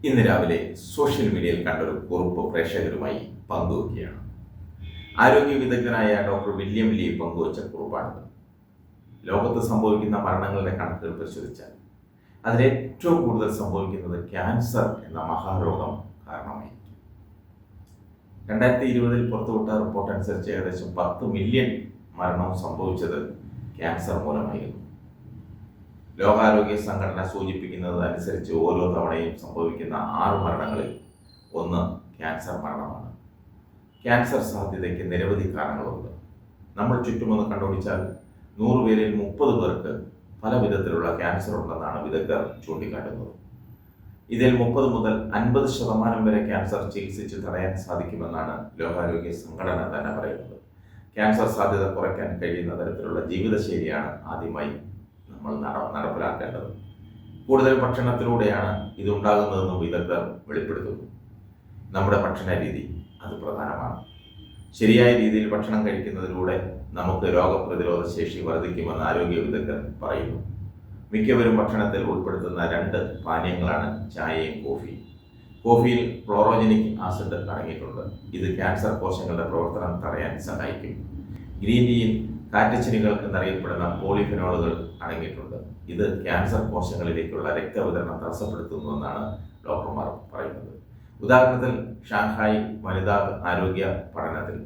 ഇന്ന് രാവിലെ സോഷ്യൽ മീഡിയയിൽ കണ്ടൊരു കുറിപ്പ് പ്രേക്ഷകരുമായി പങ്കുവയ്ക്കുകയാണ്. ആരോഗ്യ വിദഗ്ധനായ ഡോക്ടർ വില്യം ലീ പങ്കുവച്ച കുറിപ്പാണിത്. ലോകത്ത് സംഭവിക്കുന്ന മരണങ്ങളുടെ കണക്കുകൾ പരിശോധിച്ചാൽ അതിലേറ്റവും കൂടുതൽ സംഭവിക്കുന്നത് ക്യാൻസർ എന്ന മഹാരോഗം കാരണമായിരിക്കും. 2020 പുറത്തുവിട്ട റിപ്പോർട്ട് അനുസരിച്ച് ഏകദേശം 10 മില്യൺ മരണം സംഭവിച്ചത് ക്യാൻസർ മൂലമായിരുന്നു. ലോകാരോഗ്യ സംഘടന സൂചിപ്പിക്കുന്നത് അനുസരിച്ച് ഓരോ തവണയും സംഭവിക്കുന്ന 6 മരണങ്ങളിൽ 1 ക്യാൻസർ മരണമാണ്. ക്യാൻസർ സാധ്യതയ്ക്ക് നിരവധി കാരണങ്ങളുണ്ട്. നമ്മൾ ചുറ്റുമൊന്ന് കണ്ടുപിടിച്ചാൽ 100 പേരിൽ 30 പേർക്ക് പല വിധത്തിലുള്ള ക്യാൻസർ ഉണ്ടെന്നാണ് വിദഗ്ധർ ചൂണ്ടിക്കാട്ടുന്നത്. ഇതിൽ 30 മുതൽ 50% വരെ ക്യാൻസർ ചികിത്സിച്ച് തടയാൻ സാധിക്കുമെന്നാണ് ലോകാരോഗ്യ സംഘടന തന്നെ പറയുന്നത്. ക്യാൻസർ സാധ്യത കുറയ്ക്കാൻ കഴിയുന്ന തരത്തിലുള്ള ജീവിതശൈലിയാണ് ആദ്യമായി നമ്മൾ നടപ്പിലാക്കേണ്ടത്. കൂടുതൽ ഭക്ഷണത്തിലൂടെയാണ് ഇതുണ്ടാകുന്നതെന്നും വിദഗ്ധർ വെളിപ്പെടുത്തുന്നു. നമ്മുടെ ഭക്ഷണ രീതി അത് പ്രധാനമാണ്. ശരിയായ രീതിയിൽ ഭക്ഷണം കഴിക്കുന്നതിലൂടെ നമുക്ക് രോഗപ്രതിരോധ ശേഷി വർദ്ധിക്കുമെന്ന് ആരോഗ്യ വിദഗ്ധർ പറയുന്നു. മിക്കവരും ഭക്ഷണത്തിൽ ഉൾപ്പെടുത്തുന്ന 2 പാനീയങ്ങളാണ് ചായയും കോഫിയും. കോഫിയിൽ ക്ലോറോജനിക് ആസിഡ് അടങ്ങിയിട്ടുണ്ട്. ഇത് ക്യാൻസർ കോശങ്ങളുടെ പ്രവർത്തനം തടയാൻ സഹായിക്കും. ഗ്രീൻ ടീയിൽ കാറ്റച്ചിനുകൾ എന്നറിയപ്പെടുന്ന പോളിഫെനോളുകൾ അടങ്ങിയിട്ടുണ്ട്. ഇത് ക്യാൻസർ കോശങ്ങളിലേക്കുള്ള രക്തവിതരണം തടസ്സപ്പെടുത്തുന്നുവെന്നാണ് ഡോക്ടർമാർ പറയുന്നത്. ഉദാഹരണത്തിൽ ഷാങ്ഹായ് വനിതാ ആരോഗ്യ പഠനത്തിൽ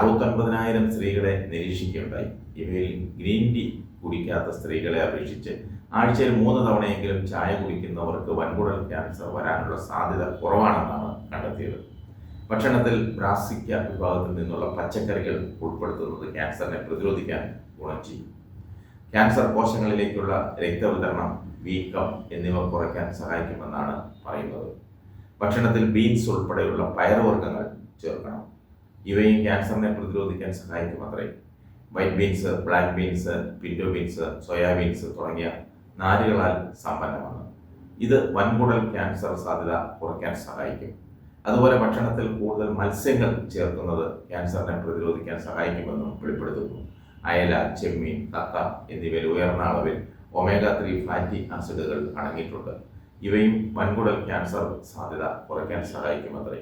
69,000 സ്ത്രീകളെ നിരീക്ഷിക്കുകയുണ്ടായി. ഇവയിൽ ഗ്രീൻ ടീ കുടിക്കാത്ത സ്ത്രീകളെ അപേക്ഷിച്ച് ആഴ്ചയിൽ 3 തവണയെങ്കിലും ചായ കുടിക്കുന്നവർക്ക് വൻകുടൽ ക്യാൻസർ വരാനുള്ള സാധ്യത കുറവാണെന്നാണ് കണ്ടെത്തിയത്. ഭക്ഷണത്തിൽ ബ്രാസിക്ക വിഭാഗത്തിൽ നിന്നുള്ള പച്ചക്കറികൾ ഉൾപ്പെടുത്തുന്നത് ക്യാൻസറിനെ പ്രതിരോധിക്കാൻ ഗുണം ചെയ്യും. ക്യാൻസർ കോശങ്ങളിലേക്കുള്ള രക്തവിതരണം, വീക്കം എന്നിവ കുറയ്ക്കാൻ സഹായിക്കുമെന്നാണ് പറയുന്നത്. ഭക്ഷണത്തിൽ ബീൻസ് ഉൾപ്പെടെയുള്ള പയറുവർഗ്ഗങ്ങൾ ചേർക്കണം. ഇവയും ക്യാൻസറിനെ പ്രതിരോധിക്കാൻ സഹായിക്കുമത്രേ. White beans, black beans, pinto beans, soya beans തുടങ്ങിയ നാരുകളാൽ സമ്പന്നമാണ്. ഇത് വൻകുടൽ ക്യാൻസർ സാധ്യത കുറയ്ക്കാൻ സഹായിക്കും. അതുപോലെ ഭക്ഷണത്തിൽ കൂടുതൽ മത്സ്യങ്ങൾ ചേർക്കുന്നത് ക്യാൻസറിനെ പ്രതിരോധിക്കാൻ സഹായിക്കുമെന്നും വെളിപ്പെടുത്തുന്നു. അയല, ചെമ്മീൻ, കക്ക എന്നിവയിൽ ഉയർന്ന അളവിൽ ഒമേഗ-3 ഫാറ്റി ആസിഡുകൾ അടങ്ങിയിട്ടുണ്ട്. ഇവയും വൻകുടൽ ക്യാൻസർ സാധ്യത കുറയ്ക്കാൻ സഹായിക്കുമത്രേ.